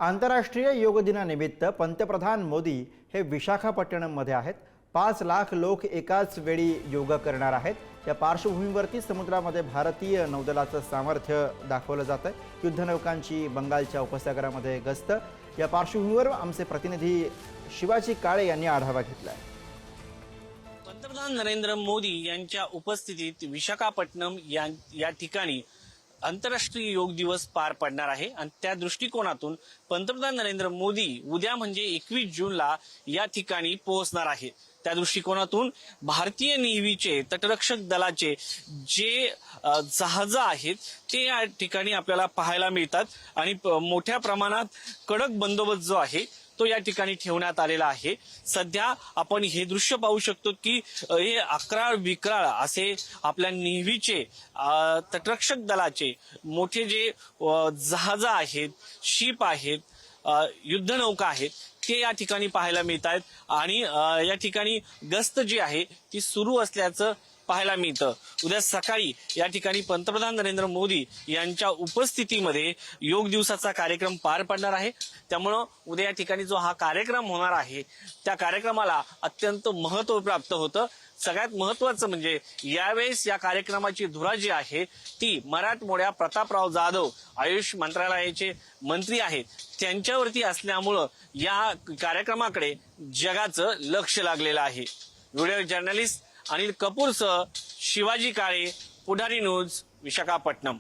आंतरराष्ट्रीय योग दिनानिमित्त पंतप्रधान मोदी हे विशाखापट्टणममध्ये आहेत। 5 लाख लोक एकाच वेळी योगा करणार आहेत। या पार्श्वभूमीवरती समुद्रामध्ये भारतीय नौदलाचं सामर्थ्य दाखवलं जातं। युद्धनौकांची बंगालच्या उपसागरामध्ये गस्त। या पार्श्वभूमीवर आमचे प्रतिनिधी शिवाजी काळे यांनी आढावा घेतलाय। पंतप्रधान नरेंद्र मोदी यांच्या उपस्थितीत विशाखापट्टणम या ठिकाणी आंतरराष्ट्रीय योग दिवस पार पडणार आहे आणि त्या दृष्टिकोनातून पंतप्रधान नरेंद्र मोदी उद्या म्हणजे 21 जूनला या ठिकाणी पोहोचणार आहे। त्या दृष्टिकोनातून भारतीय नेव्हीचे तटरक्षक दलाचे जे जहाज आहेत ते या ठिकाणी आपल्याला पाहायला मिळतात आणि मोठ्या प्रमाणात कडक बंदोबस्त जो आहे तो या ठिकाणी ठेवण्यात आलेला आहे। सध्या आपण हे दृश्य पाहू शकतो की हे अकराळ विक्राळ असे आपल्या नेव्हीचे तटरक्षक दलाचे मोठे जे जहाज आहेत, शिप आहेत, युद्धनौका आहेत ते या ठिकाणी पाहायला मिळत आहेत आणि या ठिकाणी गस्त जी आहे ती सुरू असल्याचं पाहायला मिळतं। उद्या सकाळी या ठिकाणी पंतप्रधान नरेंद्र मोदी यांच्या उपस्थितीमध्ये योग दिवसाचा कार्यक्रम पार पडणार आहे। त्यामुळं उद्या या ठिकाणी जो हा कार्यक्रम होणार आहे त्या कार्यक्रमाला अत्यंत महत्त्व प्राप्त होतं। सगळ्यात महत्त्वाचं म्हणजे यावेळेस या कार्यक्रमाची धुरा जी आहे ती मराठमोळ्या प्रतापराव जाधव आयुष मंत्रालयाचे मंत्री आहेत त्यांच्यावरती असल्यामुळं या कार्यक्रमाकडे जगाचं लक्ष लागलेलं आहे। व्हिडिओ जर्नलिस्ट अनिल कपूरसह शिवाजी काळे, पुढारी न्यूज, विशाखापट्टणम।